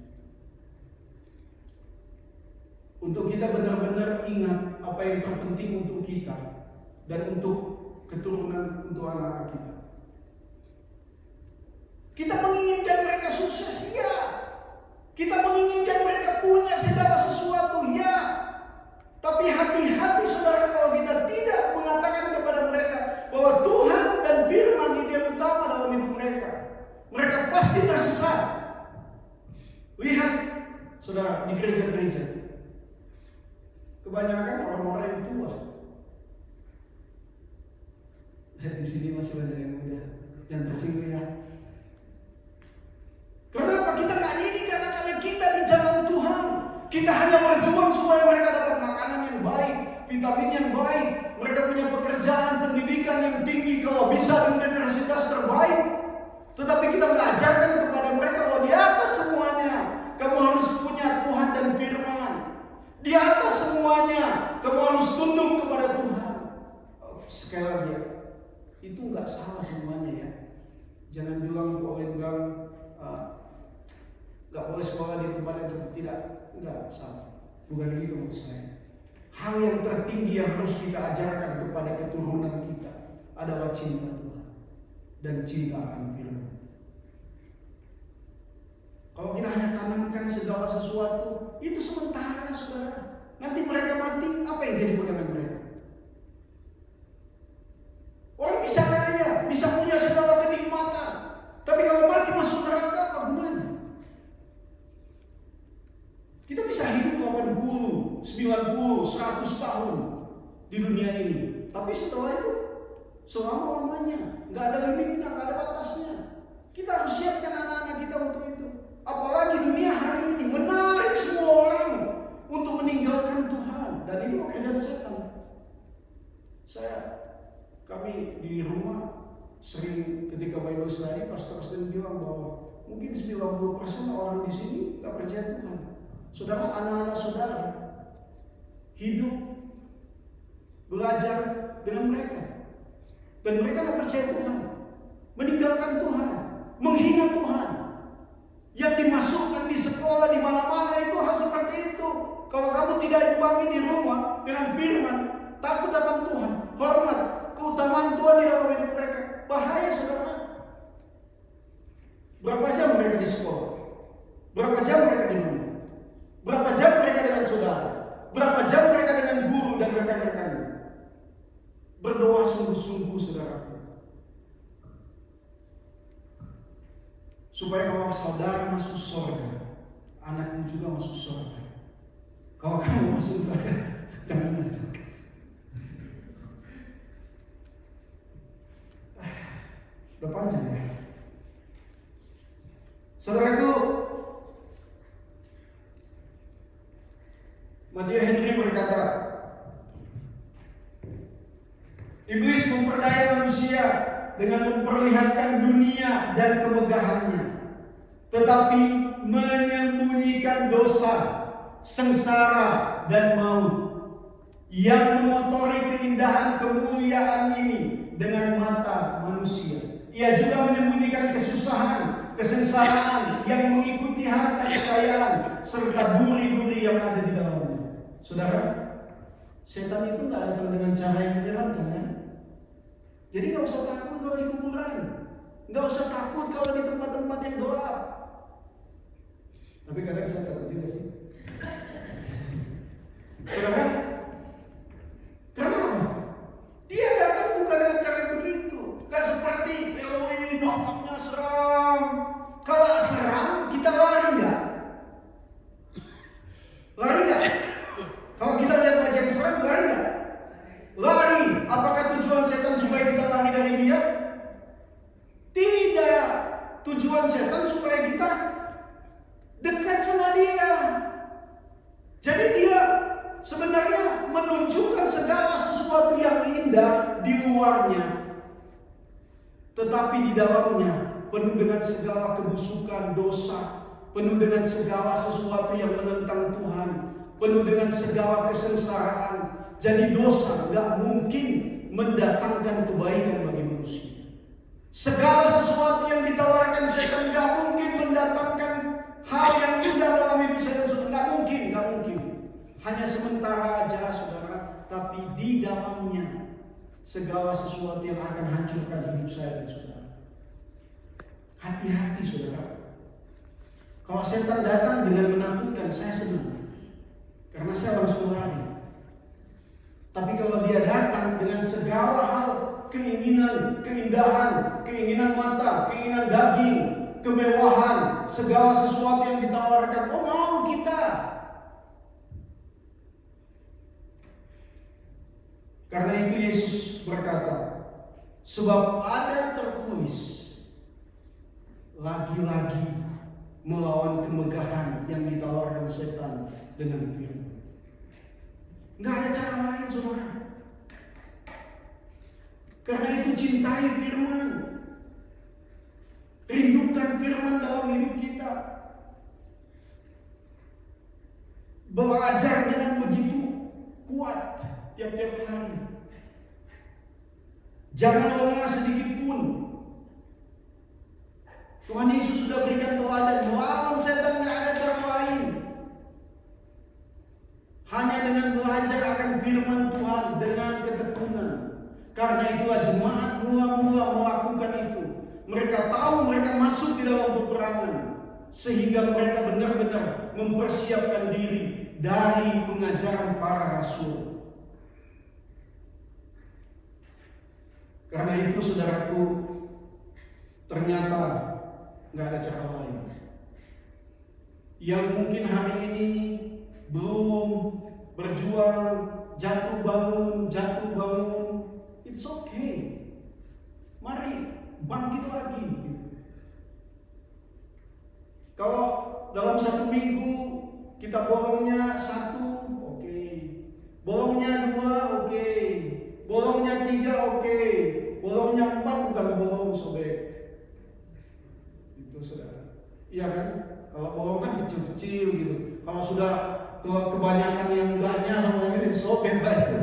Untuk kita benar-benar ingat apa yang terpenting untuk kita dan untuk keturunan, untuk anak-anak kita. Kita menginginkan mereka sukses, ya. Kita menginginkan mereka punya segala sesuatu, ya. Tapi hati-hati saudara kalau kita tidak mengatakan kepada mereka bahwa Tuhan dan firman itu yang utama dalam hidup mereka. Mereka pasti tersesat. Lihat saudara di gereja-gereja, kebanyakan orang-orang yang tua. Di sini masih banyak yang muda, jangan tersinggung ya. Kenapa kita nggak didik anak-anak kita di jalan Tuhan? Kita hanya berjuang supaya mereka dapat makanan yang baik, vitamin yang baik, mereka punya pekerjaan, pendidikan yang tinggi, kalau bisa di universitas terbaik. Tetapi kita mengajarkan kepada mereka bahwa di atas semuanya kamu harus punya Tuhan dan firman. Di atas semuanya kamu harus tunduk kepada Tuhan. Sekali lagi ya, itu nggak salah semuanya ya. Jangan bilang nggak boleh sekolah di tempat itu, tidak salah. Bukan begitu maksud saya. Hal yang tertinggi yang harus kita ajarkan kepada keturunan kita adalah cinta Tuhan dan cinta akan firman. Kalau kita hanya tanamkan segala sesuatu, itu sementara saudara. Nanti mereka mati, apa yang jadi pegangan mereka? Orang bisa kaya, bisa punya segala kenikmatan, tapi kalau mati masuk neraka, apa gunanya? 90, 100 tahun di dunia ini. Tapi setelah itu selama-lamanya, nggak ada limitnya, nggak ada batasnya. Kita harus siapkan anak-anak kita untuk itu. Apalagi dunia hari ini menarik semua orang untuk meninggalkan Tuhan, dan itu pekerjaan setan. Kami di rumah sering ketika Bible study, pastor sering bilang bahwa mungkin 90% orang di sini nggak percaya Tuhan. Saudara, anak-anak saudara hidup belajar dengan mereka, dan mereka tidak percaya Tuhan, meninggalkan Tuhan, menghina Tuhan. Yang dimasukkan di sekolah, di mana-mana itu hal seperti itu. Kalau kamu tidak imbangi di rumah dengan firman, takut akan Tuhan, hormat, keutamaan Tuhan di dalam hidup mereka, bahaya saudara. Berapa jam mereka di sekolah? Berapa jam mereka di rumah? Berapa jam mereka dengan saudara? Berapa jam mereka dengan guru dan rekan-rekannya? Berdoa sungguh-sungguh saudara, supaya kalau saudara masuk surga, anakmu juga masuk surga. Kalau kamu masuk neraka, jangan masuk. Udah panjang ya. Saudaraku, Matthew Henry berkata, iblis memperdaya manusia dengan memperlihatkan dunia dan kemegahannya, tetapi menyembunyikan dosa, sengsara, dan maut. Yang mengotori keindahan kemuliaan ini dengan mata manusia. Ia juga menyembunyikan kesusahan, kesengsaraan yang mengikuti harta kekayaan serta duri-duri yang ada di dalamnya. Saudara, setan itu nggak datang dengan cara yang menyeramkan, kan? Jadi nggak usah takut kalau di kuburan, nggak usah takut kalau di tempat-tempat yang gelap. Tapi kadang saya takut juga sih. Saudara, karena apa? Dia datang bukan dengan cara begitu. Gak seperti Halloween, nampaknya seram. Kalau seram, kita lari nggak? Lari nggak? Kalau kita lihat wajah yang seram, lari nggak? Lari. Apakah tujuan setan supaya kita lari dari dia? Tidak. Tujuan setan supaya kita dekat sama dia. Jadi dia sebenarnya menunjukkan segala sesuatu yang indah di luarnya, tetapi di dalamnya penuh dengan segala kebusukan, dosa, penuh dengan segala sesuatu yang menentang Tuhan, penuh dengan segala kesengsaraan. Jadi dosa gak mungkin mendatangkan kebaikan bagi manusia. Segala sesuatu yang ditawarkan setan gak mungkin mendatangkan hal yang indah dalam hidup setan. Gak mungkin. Hanya sementara aja saudara, tapi di dalamnya segala sesuatu yang akan hancurkan hidup saya dan saudara. Hati-hati saudara. Kalau setan datang dengan menakutkan, saya senang, karena saya langsung lari. Tapi kalau dia datang dengan segala hal, keinginan, keindahan, keinginan mata, keinginan daging, kemewahan, segala sesuatu yang ditawarkan, oh mau kita. Karena itu Yesus berkata, sebab ada tertulis, lagi-lagi melawan kemegahan yang ditawarkan setan dengan firman. Nggak ada cara lain saudara. Karena itu cintai firman, rindukan firman dalam hidup kita, belajar dengan begitu kuat tiap-tiap hari. Jangan lengah sedikit pun. Tuhan Yesus sudah berikan teladan, melawan setan gak ada cara lain. Hanya dengan belajar akan firman Tuhan dengan ketekunan. Karena itulah jemaat mula-mula melakukan itu. Mereka tahu mereka masuk di dalam peperangan, sehingga mereka benar-benar mempersiapkan diri dari pengajaran para rasul. Karena itu saudaraku, ternyata nggak ada cara lain. Yang mungkin hari ini belum berjuang, jatuh bangun, it's okay. Mari bangkit lagi. Kalau dalam 1 minggu kita bolongnya 1, oke. Bolongnya 2, oke. Bolongnya 3, oke. Bolongnya 4 bukan bolong sobek. Itu saudara. Iya kan? Kalau bolong kan kecil-kecil gitu. Kalau sudah kebanyakan yang enggaknya sama ini sobek lah itu.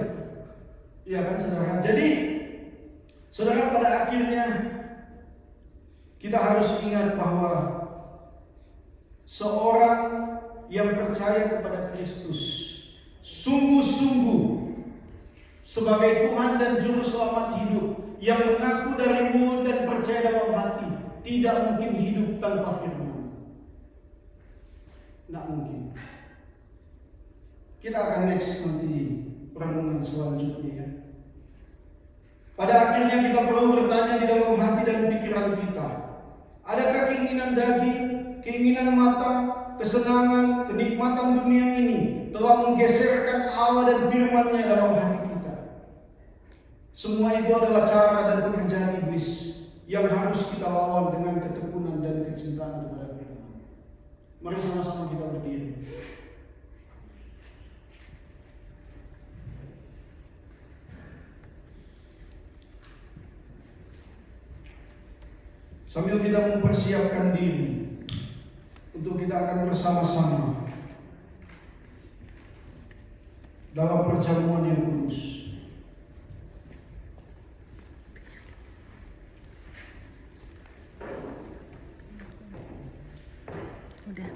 Iya kan saudara? Jadi saudara, pada akhirnya kita harus ingat bahwa seorang yang percaya kepada Kristus sungguh-sungguh sebagai Tuhan dan Juru Selamat hidup, yang mengaku dari mulut dan percaya dalam hati, tidak mungkin hidup tanpa firman. Tidak mungkin. Kita akan next nanti perenungan selanjutnya ya. Pada akhirnya kita perlu bertanya di dalam hati dan pikiran kita, adakah keinginan daging, keinginan mata, kesenangan, kenikmatan dunia ini telah menggeserkan Allah dan firman-Nya dalam hati kita? Semua itu adalah cara dan pekerjaan iblis yang harus kita lawan dengan ketekunan dan kecintaan kepada firman. Mari sama-sama kita berdiri. Sambil kita mempersiapkan diri untuk kita akan bersama-sama dalam perjamuan yang kudus. Udah.